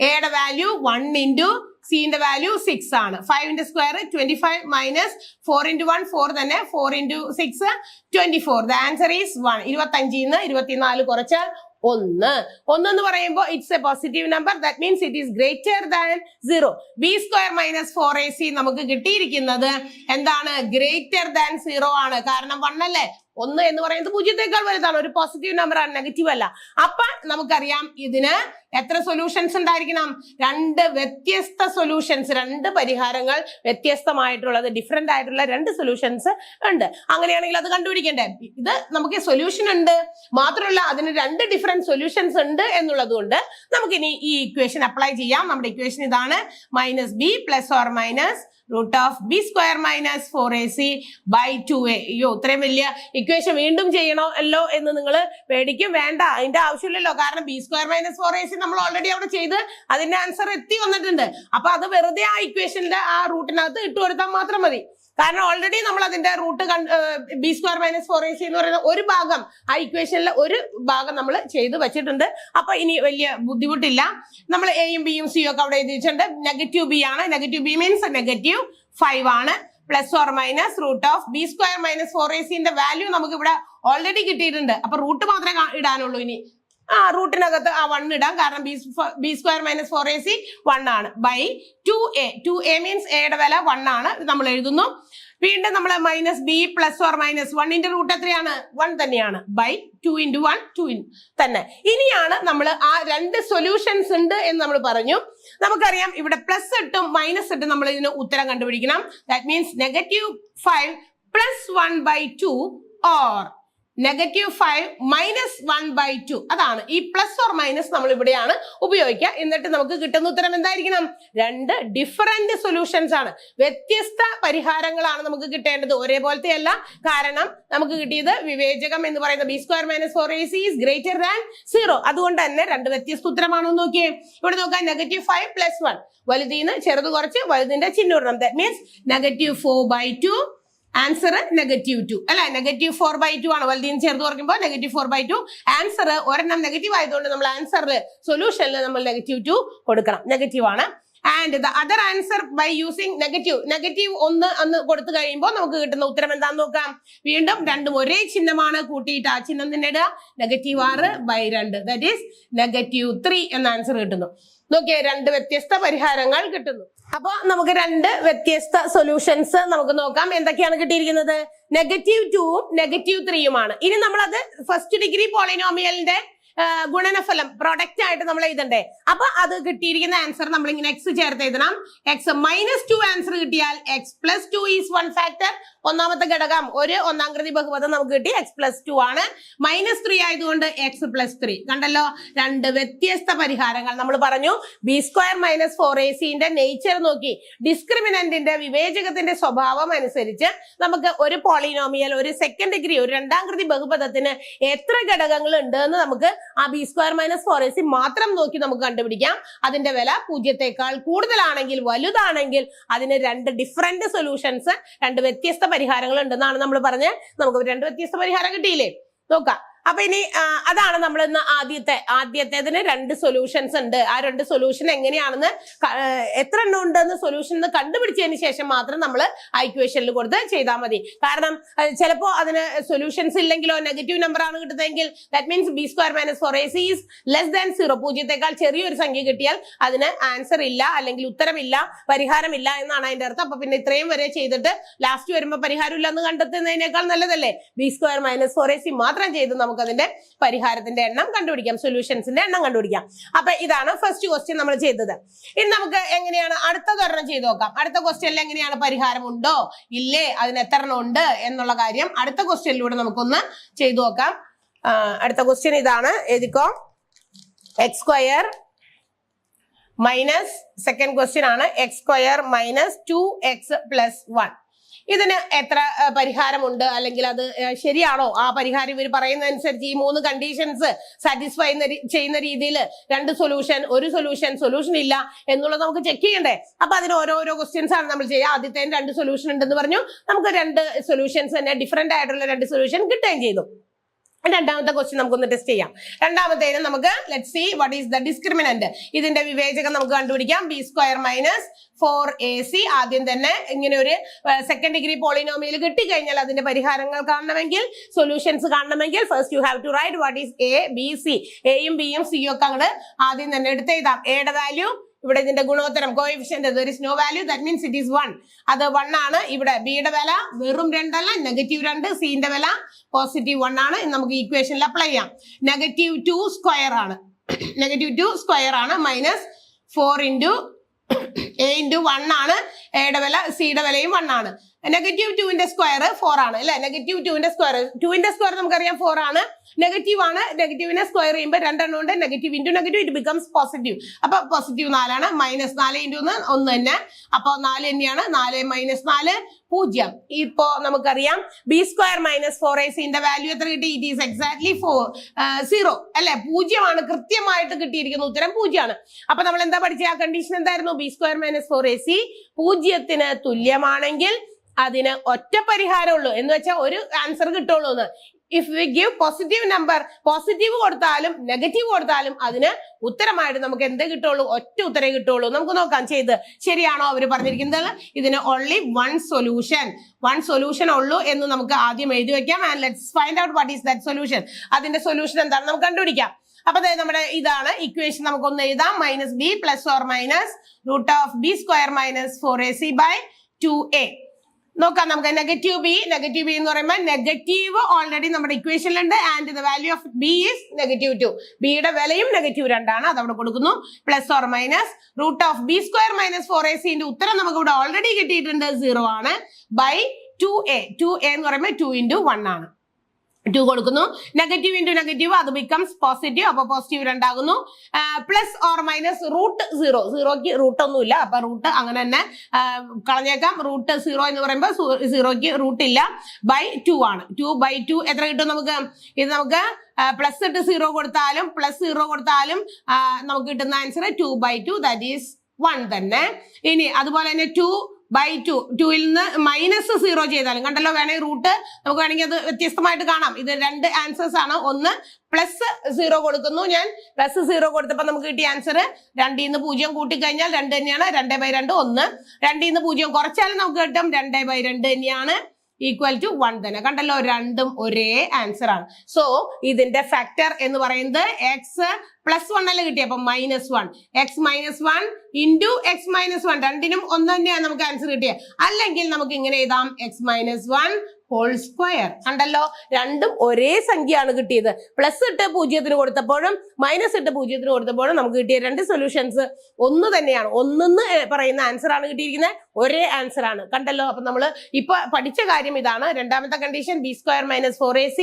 എയുടെ വാല്യൂ 1 ഇൻറ്റു സിന്റെ വാല്യൂ 6 ആണ്. 5ന്റെ സ്ക്വയർ 25 മൈനസ് 4 ഇൻറ്റു 1 4 തന്നെ, 4 ഇൻറ്റു 6 24. The answer is 1. 25-ന്ന് 24 കുറച്ചാൽ 1 എന്ന് പറയുമ്പോൾ it's A positive number. That means it is greater than 0. B square minus 4ac നമുക്ക് കിട്ടിയിരിക്കുന്നത് എന്താണ്, ഗ്രേറ്റർ ദാൻ 0 ആണ്. കാരണം 1 അല്ലേ. 1 എന്ന് പറയുന്നത് 0-ത്തേക്കാൾ വലുതാണ്, ഒരു പോസിറ്റീവ് നമ്പർ ആണ്, നെഗറ്റീവ് അല്ല. അപ്പൊ നമുക്കറിയാം ഇതിന് എത്ര സൊല്യൂഷൻസ് ഉണ്ടായിരിക്കണം, 2 വ്യത്യസ്ത സൊല്യൂഷൻസ്, 2 പരിഹാരങ്ങൾ വ്യത്യസ്തമായിട്ടുള്ളത്, ഡിഫറെന്റ് ആയിട്ടുള്ള 2 സൊല്യൂഷൻസ് ഉണ്ട്. അങ്ങനെയാണെങ്കിൽ അത് കണ്ടുപിടിക്കണ്ടേ. ഇത് നമുക്ക് സൊല്യൂഷൻ ഉണ്ട്, മാത്രമല്ല അതിന് 2 ഡിഫറെന്റ് സൊല്യൂഷൻസ് ഉണ്ട് എന്നുള്ളത് കൊണ്ട് നമുക്കിനി ഈ ഇക്വേഷൻ അപ്ലൈ ചെയ്യാം. നമ്മുടെ ഇക്വേഷൻ ഇതാണ്, -b ± root of b square minus 4ac by 2a. അയ്യോ, ഇത്രയും വലിയ ഇക്വേഷൻ വീണ്ടും ചെയ്യണമല്ലോ എന്ന് നിങ്ങൾ പേടിക്കും. വേണ്ട, അതിന്റെ ആവശ്യമില്ലല്ലോ. കാരണം ബി സ്ക്വയർ മൈനസ് 4ac നമ്മൾ ഓൾറെഡി അവിടെ ചെയ്ത് അതിന്റെ ആൻസർ എത്തി വന്നിട്ടുണ്ട്. അപ്പൊ അത് വെറുതെ ആ ഇക്വേഷന്റെ ആ റൂട്ടിനകത്ത് ഇട്ട് കൊടുത്താൽ മാത്രം മതി. കാരണം ഓൾറെഡി നമ്മൾ അതിന്റെ root B square minus 4ac എന്ന് പറയുന്ന ഒരു ഭാഗം, ആ ഇക്വേഷനിലെ ഒരു ഭാഗം നമ്മൾ ചെയ്ത് വെച്ചിട്ടുണ്ട്. അപ്പൊ ഇനി വലിയ ബുദ്ധിമുട്ടില്ല. നമ്മൾ എയും ബിയും സിയും ഒക്കെ അവിടെ എഴുതിയിട്ടുണ്ട്. നെഗറ്റീവ് ബി ആണ്. നെഗറ്റീവ് ബി മീൻസ് നെഗറ്റീവ് 5 ആണ്. Plus or minus root of B square minus 4ac value നമുക്ക് ഇവിടെ ഓൾറെഡി കിട്ടിയിട്ടുണ്ട്. അപ്പൊ റൂട്ട് മാത്രമേ ഇടാനുള്ളൂ. ഇനി റൂട്ടിനകത്ത് 1 ഇടാം. കാരണം ബി സ്ക്വയർ മൈനസ് 4ac 1 ആണ്. By 2a. 2a മീൻസ് എയുടെ വില 1 ആണ്. നമ്മൾ എഴുതുന്നു. വീണ്ടും നമ്മൾ -b പ്ലസ് ഓർ മൈനസ് 1ന്റെ റൂട്ട് എത്രയാണ്, 1 തന്നെയാണ്. ബൈ 2 ഇൻറ്റു 1 2 തന്നെ. ഇനിയാണ് നമ്മൾ ആ 2 സൊല്യൂഷൻസ് ഉണ്ട് എന്ന് നമ്മൾ പറഞ്ഞു. നമുക്കറിയാം ഇവിടെ പ്ലസ് ഇട്ടും മൈനസ് ഇട്ടും നമ്മൾ ഇതിന് ഉത്തരം കണ്ടുപിടിക്കണം. That means -5 +1/2 or -5 -1/2. അതാണ് ഈ പ്ലസ് ഓർ മൈനസ് നമ്മൾ ഇവിടെയാണ് ഉപയോഗിക്കുക. എന്നിട്ട് നമുക്ക് കിട്ടുന്ന ഉത്തരം എന്തായിരിക്കണം? രണ്ട് ഡിഫറെന്റ് സൊല്യൂഷൻസ് ആണ്, വ്യത്യസ്ത പരിഹാരങ്ങളാണ് നമുക്ക് കിട്ടേണ്ടത്, ഒരേപോലത്തെ അല്ല. കാരണം നമുക്ക് കിട്ടിയത് വിവേചകം എന്ന് പറയുന്ന b² - 4ac is greater than 0. അതുകൊണ്ട് തന്നെ രണ്ട് വ്യത്യസ്ത ഉത്തരമാണോ നോക്കിയേ. ഇവിടെ നോക്കാം, -5 + 1, വലുതിന്ന് ചെറുത് കുറച്ച് വലുതിന്റെ ചിഹ്നം ഇടണം. That means -4/2. ആൻസർ -2 അല്ലെ, -4/2 ആണ്. വലുതിന് ചേർത്ത് കുറയ്ക്കുമ്പോൾ -4/2. ആൻസർ ഒരെണ്ണം നെഗറ്റീവ് ആയതുകൊണ്ട് നമ്മൾ ആൻസറിൽ സൊല്യൂഷനിൽ നമ്മൾ -2 കൊടുക്കണം, നെഗറ്റീവ് ആണ്. And the other answer by using negative 1 കൊടുത്തു കഴിയുമ്പോൾ നമുക്ക് കിട്ടുന്ന ഉത്തരം എന്താന്ന് നോക്കാം. വീണ്ടും രണ്ടും ഒരേ ചിഹ്നമാണ്, കൂട്ടിയിട്ട് ആ ചിഹ്നം തന്നെ ഇടുക. -6/2 ദാറ്റ് ഈസ് -3 എന്ന ആൻസർ കിട്ടുന്നു. നോക്കിയേ, രണ്ട് വ്യത്യസ്ത പരിഹാരങ്ങൾ കിട്ടുന്നു. അപ്പൊ നമുക്ക് രണ്ട് വ്യത്യസ്ത സൊല്യൂഷൻസ് നമുക്ക് നോക്കാം. എന്തൊക്കെയാണ് കിട്ടിയിരിക്കുന്നത്? -2ഉം -3യുമാണ്. ഇനി നമ്മളത് ഫസ്റ്റ് ഡിഗ്രി പോളിനോമിയലിന്റെ ഗുണനഫലം പ്രൊഡക്റ്റ് ആയിട്ട് നമ്മൾ എഴുതണ്ടേ. അപ്പൊ അത് കിട്ടിയിരിക്കുന്ന ആൻസർ നമ്മൾ ഇങ്ങനെ എക്സ് ചേർത്ത് എഴുതണം. എക്സ് -2 ആൻസർ കിട്ടിയാൽ x+2 ഈസ് 1 ഫാക്ടർ. ഒന്നാമത്തെ ഘടകം ഒരു ഒന്നാംകൃതി ബഹുപദം നമുക്ക് കിട്ടി, x+2 ആണ്. -3 ആയതുകൊണ്ട് x+3. കണ്ടല്ലോ, രണ്ട് വ്യത്യസ്ത പരിഹാരങ്ങൾ. നമ്മൾ പറഞ്ഞു b² - 4ac നേച്ചർ നോക്കി, ഡിസ്ക്രിമിനന്റിന്റെ വിവേചകത്തിന്റെ സ്വഭാവം അനുസരിച്ച് നമുക്ക് ഒരു പോളിനോമിയൽ, ഒരു സെക്കൻഡ് ഡിഗ്രി, ഒരു രണ്ടാംകൃതി ബഹുപദത്തിന് എത്ര ഘടകങ്ങൾ ഉണ്ട് എന്ന് നമുക്ക് ആ b² - 4ac മാത്രം നോക്കി നമുക്ക് കണ്ടുപിടിക്കാം. അതിന്റെ വില 0ത്തേക്കാൾ കൂടുതലാണെങ്കിൽ, വലുതാണെങ്കിൽ അതിന് രണ്ട് ഡിഫറെന്റ് സൊല്യൂഷൻസ്, രണ്ട് വ്യത്യസ്ത പരിഹാരങ്ങൾ ഉണ്ടെന്നാണ് നമ്മൾ പറഞ്ഞത്. നമുക്ക് രണ്ട് വ്യത്യസ്ത പരിഹാരം കിട്ടിയില്ലേ? നോക്കാം. അപ്പൊ ഇനി അതാണ് നമ്മൾ ഇന്ന് ആദ്യത്തേതിന് രണ്ട് സൊല്യൂഷൻസ് ഉണ്ട്. ആ രണ്ട് സൊല്യൂഷൻ എങ്ങനെയാണെന്ന്, എത്ര എണ്ണം ഉണ്ടെന്ന് സൊല്യൂഷൻ കണ്ടുപിടിച്ചതിന് ശേഷം മാത്രം നമ്മൾ ആ ഇക്വേഷനിൽ കൊടുത്ത് ചെയ്താൽ മതി. കാരണം ചിലപ്പോ അതിന് സൊല്യൂഷൻസ് ഇല്ലെങ്കിലോ, നെഗറ്റീവ് നമ്പർ ആണ് കിട്ടുന്നതെങ്കിൽ, that means b² - 4ac is less than 0, 0ത്തേക്കാൾ ചെറിയൊരു സംഖ്യ കിട്ടിയാൽ അതിന് ആൻസർ ഇല്ല, അല്ലെങ്കിൽ ഉത്തരമില്ല, പരിഹാരമില്ല എന്നാണ് അതിന്റെ അർത്ഥം. അപ്പൊ പിന്നെ ഇത്രയും വരെ ചെയ്തിട്ട് ലാസ്റ്റ് വരുമ്പോൾ പരിഹാരം ഇല്ലെന്ന് കണ്ടെത്തുന്നതിനേക്കാൾ നല്ലതല്ലേ b² - 4ac മാത്രം ചെയ്ത് നമുക്ക് അതിന്റെ പരിഹാരത്തിന്റെ എണ്ണം കണ്ടുപിടിക്കാം, സൊല്യൂഷൻസിന്റെ എണ്ണം കണ്ടുപിടിക്കാം. അപ്പൊ ഇതാണ് ഫസ്റ്റ് ക്വസ്റ്റ്യൻ നമ്മൾ ചെയ്തത്. ഇനി നമുക്ക് എങ്ങനെയാണ് അടുത്തതൊരെണ്ണം ചെയ്ത് നോക്കാം. അടുത്ത ക്വസ്റ്റ്യനിൽ എങ്ങനെയാണ് പരിഹാരം ഉണ്ടോ ഇല്ലേ, അതിന് എത്ര എണ്ണം ഉണ്ട് എന്നുള്ള കാര്യം അടുത്ത ക്വസ്റ്റ്യനിലൂടെ നമുക്കൊന്ന് ചെയ്തു നോക്കാം. അടുത്ത ക്വസ്റ്റ്യൻ ഇതാണ്, എഴുതിക്കോ. x² - സെക്കൻഡ് ക്വസ്റ്റ്യൻ ആണ്, x² - 2x + 1. ഇതിന് എത്ര പരിഹാരമുണ്ട്, അല്ലെങ്കിൽ അത് ശരിയാണോ? ആ പരിഹാരം ഇവർ പറയുന്നതനുസരിച്ച് ഈ മൂന്ന് കണ്ടീഷൻസ് സാറ്റിസ്ഫൈ ചെയ്യുന്ന രീതിയിൽ രണ്ട് സൊല്യൂഷൻ, ഒരു സൊല്യൂഷൻ ഇല്ല എന്നുള്ളത് നമുക്ക് ചെക്ക് ചെയ്യണ്ടേ. അപ്പൊ അതിന് ഓരോരോ ക്വസ്റ്റ്യൻസ് ആണ് നമ്മൾ ചെയ്യുക. ആദ്യത്തെ രണ്ട് സൊല്യൂഷൻ ഉണ്ടെന്ന് പറഞ്ഞു, നമുക്ക് രണ്ട് സൊല്യൂഷൻസ് തന്നെ ഡിഫറെന്റ് ആയിട്ടുള്ള രണ്ട് സൊല്യൂഷൻ കിട്ടുകയും ചെയ്തു. രണ്ടാമത്തെ ക്വസ്റ്റ്യൻ നമുക്കൊന്ന് ടെസ്റ്റ് ചെയ്യാം. രണ്ടാമത്തേന് നമുക്ക് let's see what is the discriminant. ഇതിന്റെ വിവേചകം നമുക്ക് കണ്ടുപിടിക്കാം. b² - 4ac. ആദ്യം തന്നെ ഇങ്ങനെ ഒരു സെക്കൻഡ് ഡിഗ്രി പോളിനോമിയൽ കിട്ടിക്കഴിഞ്ഞാൽ അതിന്റെ പരിഹാരങ്ങൾ കാണണമെങ്കിൽ, സൊല്യൂഷൻസ് കാണണമെങ്കിൽ, first you have to write what is a, b, c. എയും ബിയും സിയും ഒക്കെ അങ്ങോട്ട് ആദ്യം തന്നെ എടുത്ത് എഴുതാം. എയുടെ വാല്യൂ ഇവിടെ ഇതിന്റെ ഗുണോത്തരം coefficient there is no value, that means it is 1. അത് 1 ആണ്. ഇവിടെ ബിയുടെ വില വെറും 2 അല്ല, -2. സിന്റെ വില +1 ആണ്. നമുക്ക് ഈക്വേഷനിൽ അപ്ലൈ ചെയ്യാം. -2² ആണ്, -2² ആണ്, -4 × a × 1 ആണ്. എയുടെ വില, സിയുടെ വിലയും 1 ആണ്. -2ന്റെ സ്ക്വയർ 4 ആണ് അല്ലെ. -2ന്റെ സ്ക്വയർ, 2ന്റെ സ്ക്വയർ നമുക്കറിയാം 4 ആണ്. നെഗറ്റീവ് ആണ്, നെഗറ്റീവിനെ സ്ക്വയർ ചെയ്യുമ്പോൾ 2 എണ്ണം ഉണ്ട്, negative into negative it becomes positive. അപ്പൊ +4 ആണ്, -4 × 1 1 തന്നെ. അപ്പൊ 4 തന്നെയാണ്. 4 - 4 0. ഇപ്പോ നമുക്കറിയാം b² - 4ac വാല്യൂ എത്ര കിട്ടി? ഇറ്റ് ഈസ് എക്സാക്ട്ലി 0 അല്ലെ, 0 ആണ്. കൃത്യമായിട്ട് കിട്ടിയിരിക്കുന്ന ഉത്തരം 0 ആണ്. അപ്പൊ നമ്മൾ എന്താ പഠിച്ച? ആ കണ്ടീഷൻ എന്തായിരുന്നു? b² - 4ac 0ന് തുല്യമാണെങ്കിൽ അതിന് ഒറ്റ പരിഹാരമുള്ളൂ, എന്ന് വെച്ചാൽ ഒരു ആൻസർ കിട്ടുള്ളൂ എന്ന്. If we give positive number, positive കൊടുത്താലും നെഗറ്റീവ് കൊടുത്താലും അതിന് ഉത്തരമായിട്ട് നമുക്ക് എന്ത് കിട്ടുള്ളൂ? ഒറ്റ ഉത്തരേ കിട്ടുള്ളൂ. നമുക്ക് നോക്കാം ചെയ്ത് ശരിയാണോ അവർ പറഞ്ഞിരിക്കുന്നത്. ഇതിന് ഓൺലി വൺ സൊല്യൂഷൻ ഉള്ളൂ എന്ന് നമുക്ക് ആദ്യം എഴുതി വെക്കാം. And let's find out what is that solution. അതിന്റെ സൊല്യൂഷൻ എന്താണ് നമുക്ക് കണ്ടുപിടിക്കാം. അപ്പൊ നമ്മുടെ ഇതാണ് ഇക്വേഷൻ. നമുക്കൊന്ന് എഴുതാം. -b ± √b² - 4ac/2a. നോക്കാം നമുക്ക്. -b എന്ന് പറയുമ്പോൾ നെഗറ്റീവ് ഓൾറെഡി നമ്മുടെ ഇക്വേഷനിലുണ്ട്. And the value of b is -2. ബിയുടെ വിലയും -2 ആണ്, അതവിടെ കൊടുക്കുന്നു. ± √b² - 4ac ഉത്തരം നമുക്ക് ഇവിടെ ഓൾറെഡി കിട്ടിയിട്ടുണ്ട്, 0 ആണ്. 2a എന്ന് പറയുമ്പോൾ 2 into 1 ആണ്. 2 കൊടുക്കുന്നു. നെഗറ്റീവ് ഇൻറ്റു നെഗറ്റീവ് അത് ബിക്കംസ് പോസിറ്റീവ്. അപ്പൊ പോസിറ്റീവ് 2 ആകുന്നു. Plus or minus root 0. 0ക്ക് റൂട്ട് ഒന്നുമില്ല. അപ്പൊ റൂട്ട് അങ്ങനെ തന്നെ കളഞ്ഞേക്കാം. റൂട്ട് 0 എന്ന് പറയുമ്പോൾ 0ക്ക് റൂട്ട് ഇല്ല. ബൈ 2 ആണ്. 2/2 എത്ര കിട്ടും നമുക്ക്? ഇത് നമുക്ക് പ്ലസ് ഇട്ട് 0 കൊടുത്താലും പ്ലസ് 0 കൊടുത്താലും നമുക്ക് കിട്ടുന്ന ആൻസർ 2/2 ദാറ്റ് ഈസ് 1 തന്നെ. ഇനി അതുപോലെ തന്നെ 2/2 2ൽ നിന്ന് മൈനസ് 0 ചെയ്താലും കണ്ടല്ലോ, വേണമെങ്കിൽ റൂട്ട് നമുക്ക് വേണമെങ്കിൽ അത് വ്യത്യസ്തമായിട്ട് കാണാം. ഇത് 2 ആൻസേഴ്സ് ആണ്. ഒന്ന് പ്ലസ് 0 കൊടുക്കുന്നു. ഞാൻ പ്ലസ് 0 കൊടുത്തപ്പോൾ നമുക്ക് കിട്ടിയ ആൻസർ 2ൽ നിന്ന് 0 കൂട്ടിക്കഴിഞ്ഞാൽ 2 തന്നെയാണ്. 2/2 1. 2ൽ നിന്ന് 0 കുറച്ചാലും നമുക്ക് കിട്ടും 2/2 തന്നെയാണ്. ഈക്വൽ ടു 1 തന്നെ. കണ്ടല്ലോ, രണ്ടും ഒരേ ആൻസർ ആണ്. സോ ഇതിന്റെ ഫാക്ടർ എന്ന് പറയുന്നത് എക്സ് പ്ലസ് 1 അല്ലേ കിട്ടിയ, അപ്പൊ -1. എക്സ് -1 ഇൻറ്റു എക്സ് -1 രണ്ടിനും 1 തന്നെയാണ് നമുക്ക് ആൻസർ കിട്ടിയത്. അല്ലെങ്കിൽ നമുക്ക് ഇങ്ങനെ എഴുതാം എക്സ് -1 ഹോൾ സ്ക്വയർ. കണ്ടല്ലോ, രണ്ടും ഒരേ സംഖ്യയാണ് കിട്ടിയത്. പ്ലസ് ഇട്ട് 0 കൊടുത്തപ്പോഴും മൈനസ് ഇട്ട് 0 കൊടുത്തപ്പോഴും നമുക്ക് കിട്ടിയ 2 സൊല്യൂഷൻസ് ഒന്ന് തന്നെയാണ്. ഒന്നെന്ന് പറയുന്ന ആൻസർ ആണ് കിട്ടിയിരിക്കുന്നത്. ഒരേ ആൻസർ ആണ്. കണ്ടല്ലോ, അപ്പൊ നമ്മൾ ഇപ്പൊ പഠിച്ച കാര്യം ഇതാണ്. രണ്ടാമത്തെ കണ്ടീഷൻ b² - 4ac.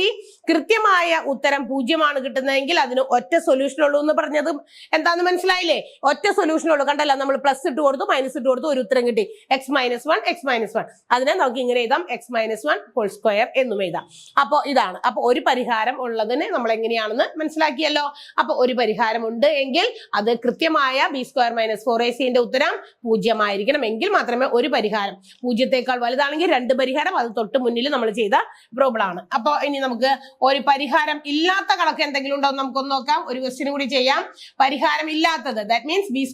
കൃത്യമായ ഉത്തരം 0 ആണ് കിട്ടുന്നതെങ്കിൽ അതിന് ഒറ്റ സൊല്യൂഷൻ ഉള്ളൂ എന്ന് പറഞ്ഞത് എന്താന്ന് മനസ്സിലായില്ലേ? ഒറ്റ സൊല്യൂഷൻ ഉള്ളൂ. കണ്ടല്ലോ, നമ്മൾ പ്ലസ് ഇട്ട് കൊടുത്തു മൈനസ് ഇട്ട് കൊടുത്തു, ഒരു ഉത്തരം കിട്ടി x -1. അതിനെ നമുക്ക് ഇങ്ങനെ എഴുതാം x -1 ഹോൾ സ്ക്വയർ എന്നും എഴുതാം. അപ്പൊ ഇതാണ്. അപ്പൊ ഒരു പരിഹാരം ഉള്ളതിന് നമ്മൾ എങ്ങനെയാണെന്ന് മനസ്സിലാക്കിയല്ലോ. അപ്പൊ ഒരു പരിഹാരം ഉണ്ട് എങ്കിൽ അത് കൃത്യമായ b² - 4ac ഉത്തരം 0 ആയിരിക്കണം. എങ്കിൽ മാത്രമേ ഒരു പരിഹാരം 0 വലുതാണെങ്കിൽ 2 പരിഹാരം, അത് തൊട്ട് മുന്നിൽ നമ്മൾ ചെയ്ത പ്രോബ്ലം ആണ്. അപ്പൊ ഇനി നമുക്ക് ഒരു പരിഹാരം ഇല്ലാത്ത കണക്ക് എന്തെങ്കിലും ഉണ്ടോ എന്ന് നമുക്കൊന്ന് നോക്കാം. ഒരു ക്വസ്റ്റ്യൻ കൂടി ചെയ്യാം. പരിഹാരം ഇല്ലാത്തത്, that means b²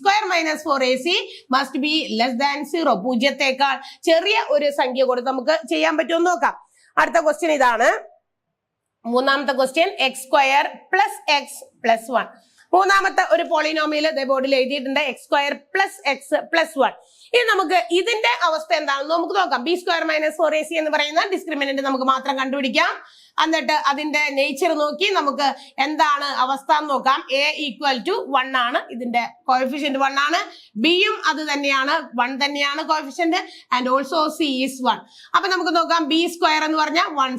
- 4ac must be less than 0. 0 ചെറിയ ഒരു സംഖ്യ കൊടുത്ത് നമുക്ക് ചെയ്യാൻ പറ്റുമെന്ന് നോക്കാം. അടുത്ത ക്വസ്റ്റ്യൻ ഇതാണ്. മൂന്നാമത്തെ ക്വസ്റ്റ്യൻ x² + x + 1. മൂന്നാമത്തെ ഒരു പോളിനോമിയൽ ബോർഡിൽ എഴുതിയിട്ടുണ്ട്, x² + x + 1. ഇനി നമുക്ക് ഇതിന്റെ അവസ്ഥ എന്താണെന്ന് നമുക്ക് നോക്കാം. b² - 4ac എന്ന് പറയുന്ന ഡിസ്ക്രിമിനന്റ് നമുക്ക് മാത്രം കണ്ടുപിടിക്കാം. എന്നിട്ട് അതിന്റെ നേച്ചർ നോക്കി നമുക്ക് എന്താണ് അവസ്ഥ എന്ന് നോക്കാം. a = 1 ആണ്, ഇതിന്റെ കോഎഫിഷ്യന്റ് 1 ആണ്. ബിയും അത് തന്നെയാണ്, 1 തന്നെയാണ് coefficient. And also c is 1. അപ്പൊ നമുക്ക് നോക്കാം. b² എന്ന് പറഞ്ഞാൽ 1²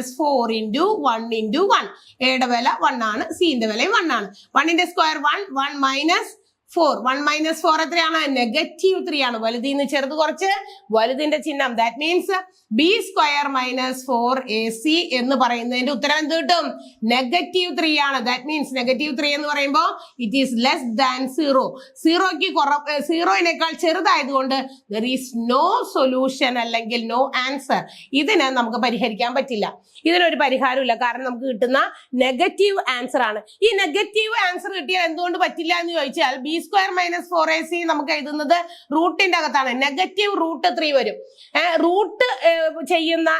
- 4 × 1 × 1. എയുടെ വില 1 ആണ്, c ന്റെ വിലയും 1 ആണ്. 1ന്റെ സ്ക്വയർ 1, 1 - 4. 1 - 4 എത്രയാണ്? -3 ആണ്. വലുതിന്ന് ചെറുത് കുറച്ച് വലുതിന്റെ ചിഹ്നം. ദാറ്റ് മീൻസ് b² - 4ac എന്ന് പറയുന്നതിന്റെ ഉത്തരം എന്ത് കിട്ടും? -3 ആണ്. ദാറ്റ് മീൻസ് -3 എന്ന് പറയുമ്പോൾ it is less than 0. 0യേക്കാൾ ചെറുതായതുകൊണ്ട് there is no solution അല്ലെങ്കിൽ no answer. ഇതിന് നമുക്ക് പരിഹരിക്കാൻ പറ്റില്ല. ഇതിനൊരു പരിഹാരമില്ല. കാരണം നമുക്ക് കിട്ടുന്ന നെഗറ്റീവ് ആൻസർ ആണ്. ഈ നെഗറ്റീവ് ആൻസർ കിട്ടിയാൽ എന്തുകൊണ്ട് പറ്റില്ല എന്ന് ചോദിച്ചാൽ b² - 4ac നമുക്ക് എഴുതുന്നത് റൂട്ടിന്റെ അകത്താണ്. -√3 വരും. റൂട്ട് ചെയ്യുന്ന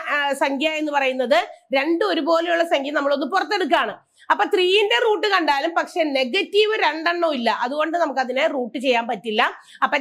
സംഖ്യ എന്ന് പറയുന്നത് രണ്ടും ഒരുപോലെയുള്ള സംഖ്യ നമ്മളൊന്ന് പുറത്തെടുക്കുകയാണ്. അപ്പൊ 3ന്റെ റൂട്ട് കണ്ടാലും പക്ഷെ നെഗറ്റീവ് 2 ഇല്ല. അതുകൊണ്ട് നമുക്ക് അതിനെ റൂട്ട് ചെയ്യാൻ പറ്റില്ല. അപ്പൊ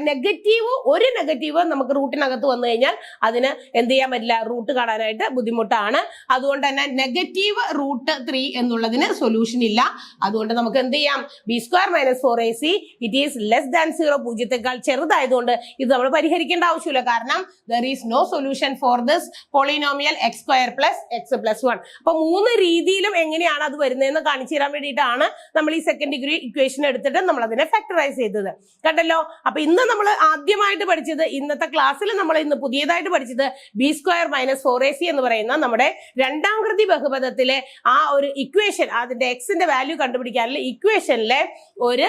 ഒരു നെഗറ്റീവ് നമുക്ക് റൂട്ടിനകത്ത് വന്നു കഴിഞ്ഞാൽ അതിന് എന്ത് ചെയ്യാൻ പറ്റില്ല? റൂട്ട് കാണാനായിട്ട് ബുദ്ധിമുട്ടാണ്. അതുകൊണ്ട് തന്നെ -√3 എന്നുള്ളതിന് സൊല്യൂഷൻ ഇല്ല. അതുകൊണ്ട് നമുക്ക് എന്ത് ചെയ്യാം? b² - 4ac it is less than 0. 0യേക്കാൾ ചെറുതായതുകൊണ്ട് ഇത് നമ്മൾ പരിഹരിക്കേണ്ട ആവശ്യമില്ല. കാരണം there is no solution for this polynomial x² + x + 1. അപ്പൊ 3 രീതിയിലും എങ്ങനെയാണ് അത് വരുന്നതെന്ന് കാണിച്ചു തരാൻ വേണ്ടിയിട്ടാണ് നമ്മൾ ഈ സെക്കൻഡ് ഡിഗ്രി ഇക്വേഷൻ എടുത്തിട്ട് നമ്മൾ അതിനെ ഫാക്ടറൈസ് ചെയ്തത്. കണ്ടല്ലോ. അപ്പൊ ഇന്ന് നമ്മൾ ആദ്യമായിട്ട് പഠിച്ചത്, ഇന്നത്തെ ക്ലാസ്സിൽ നമ്മൾ ഇന്ന് പുതിയതായിട്ട് പഠിച്ചത് b² - 4ac എന്ന് പറയുന്ന നമ്മുടെ രണ്ടാം കൃതി ബഹുപദത്തിലെ ആ ഒരു ഇക്വേഷൻ, അതിന്റെ എക്സിന്റെ വാല്യൂ കണ്ടുപിടിക്കാനുള്ള ഇക്വേഷനിലെ ഒരു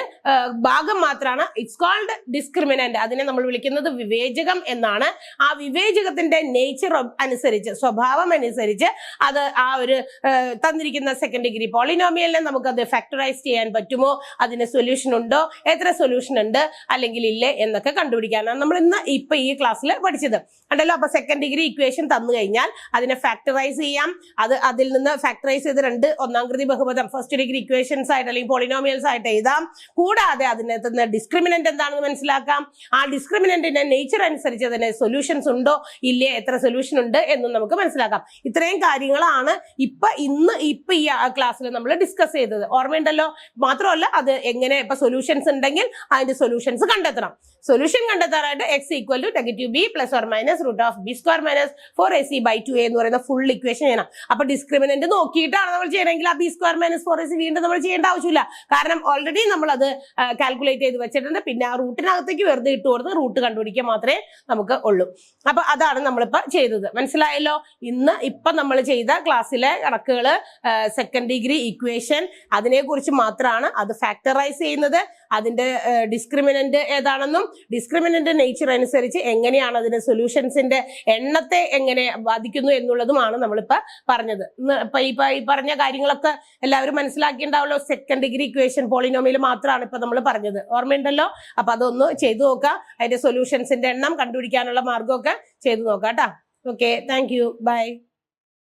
ഭാഗം മാത്രമാണ്. It's called discriminant. അതിനെ നമ്മൾ വിളിക്കുന്നത് വിവേചകം എന്നാണ്. ആ വിവേചകത്തിന്റെ നേച്ചർ അനുസരിച്ച്, സ്വഭാവം അനുസരിച്ച് അത് ആ ഒരു തന്നിരിക്കുന്ന സെക്കൻഡ് ഡിഗ്രി പോളിനോമിയലിനെ നമുക്കത് ഫാക്ടറൈസ് ചെയ്യാൻ പറ്റുമോ, അതിന് സൊല്യൂഷൻ ഉണ്ടോ, എത്ര സൊല്യൂഷൻ ഉണ്ട് അല്ലെങ്കിൽ ഇല്ലേ എന്നൊക്കെ കണ്ടുപിടിക്കാനാണ് നമ്മൾ ഇന്ന് ഈ ക്ലാസ്സിൽ പഠിച്ചത്. കണ്ടല്ലോ. അപ്പൊ സെക്കൻഡ് ഡിഗ്രി ഇക്വേഷൻ തന്നു കഴിഞ്ഞാൽ അതിനെ ഫാക്ടറൈസ് ചെയ്യാം. അതിൽ നിന്ന് ഫാക്ടറൈസ് ചെയ്ത് 2 ഒന്നാം കൃതി ബഹുപദം ഫസ്റ്റ് ഡിഗ്രി ഇക്വേഷൻസ് ആയിട്ട് അല്ലെങ്കിൽ പോളിനോമിയൽസ് ആയിട്ട് എഴുതാം. കൂടാതെ അതിനകത്ത് ഡിസ്ക്രിമിനന്റ് എന്താണെന്ന് മനസ്സിലാക്കാം. ആ ഡിസ്ക്രിമിനന്റിന്റെ നേച്ചർ അനുസരിച്ച് അതിന് സൊല്യൂഷൻസ് ഉണ്ടോ ഇല്ലേ, എത്ര സൊല്യൂഷൻ ഉണ്ട് എന്നും നമുക്ക് മനസ്സിലാക്കാം. ഇത്രയും കാര്യങ്ങളാണ് ഇന്ന് ഈ ക്ലാസ്സിൽ നമ്മൾ ഡിസ്കസ് ചെയ്തത് ഓർമ്മയുണ്ടല്ലോ. മാത്രമല്ല അത് എങ്ങനെ ഇപ്പൊ സൊല്യൂഷൻസ് ഉണ്ടെങ്കിൽ അതിന്റെ സൊല്യൂഷൻസ് കണ്ടെത്തണം. സൊല്യൂഷൻ കണ്ടെത്താനായിട്ട് X equal to negative B plus or minus root of B square minus 4ac by 2a എന്ന് പറയുന്ന ഫുൾ ഇക്വേഷൻ ചെയ്യണം. അപ്പൊ ഡിസ്ക്രിമിനന്റ് നോക്കിയിട്ടാണ് നമ്മൾ ചെയ്യണമെങ്കിൽ ആ ബി സ്ക്വയർ മൈനസ് 4ac വീണ്ടും നമ്മൾ ചെയ്യേണ്ട ആവശ്യമില്ല. കാരണം ഓൾറെഡി നമ്മൾ അത് കാൽക്കുലേറ്റ് ചെയ്ത് വെച്ചിട്ടുണ്ട്. പിന്നെ ആ റൂട്ടിനകത്തേക്ക് വെറുതെ ഇട്ട് കൊടുത്ത് റൂട്ട് കണ്ടുപിടിക്കാൻ മാത്രമേ നമുക്ക് ഉള്ളൂ. അപ്പൊ അതാണ് നമ്മളിപ്പോ ചെയ്തത്. മനസ്സിലായല്ലോ. ഇപ്പൊ നമ്മൾ ചെയ്ത ക്ലാസ്സിലെ കണക്കുകള് സെക്കൻഡ് ഡിഗ്രി ഇക്വേഷൻ അതിനെ കുറിച്ച് മാത്രമാണ്. അത് ഫാക്ടറൈസ് ചെയ്യുന്നത്, അതിന്റെ ഡിസ്ക്രിമിനന്റ് ഏതാണെന്നും ഡിസ്ക്രിമിനന്റ് നേച്ചർ അനുസരിച്ച് എങ്ങനെയാണ് അതിന്റെ സൊല്യൂഷൻസിന്റെ എണ്ണത്തെ എങ്ങനെ ബാധിക്കുന്നു എന്നുള്ളതുമാണ് നമ്മളിപ്പോ പറഞ്ഞത്. ഇപ്പൊ ഈ പറഞ്ഞ കാര്യങ്ങളൊക്കെ എല്ലാവരും മനസ്സിലാക്കിയിട്ടുണ്ടാവല്ലോ. സെക്കൻഡ് ഡിഗ്രി ഇക്വേഷൻ പോളിനോമിയൽ മാത്രമാണ് ഇപ്പൊ നമ്മൾ പറഞ്ഞത്. ഓർമ്മയുണ്ടല്ലോ. അപ്പൊ അതൊന്ന് ചെയ്തു നോക്കാം. അതിന്റെ സൊല്യൂഷൻസിന്റെ എണ്ണം കണ്ടുപിടിക്കാനുള്ള മാർഗമൊക്കെ ചെയ്തു നോക്കാം കേട്ടോ. Okay, thank you, by.